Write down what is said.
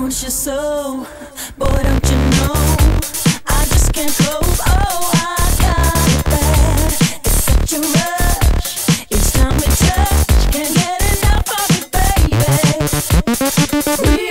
want you so, boy, don't you know? I just can't cope. Oh, I got it bad. It's such a rush. Each time we touch, can't get enough of it, baby.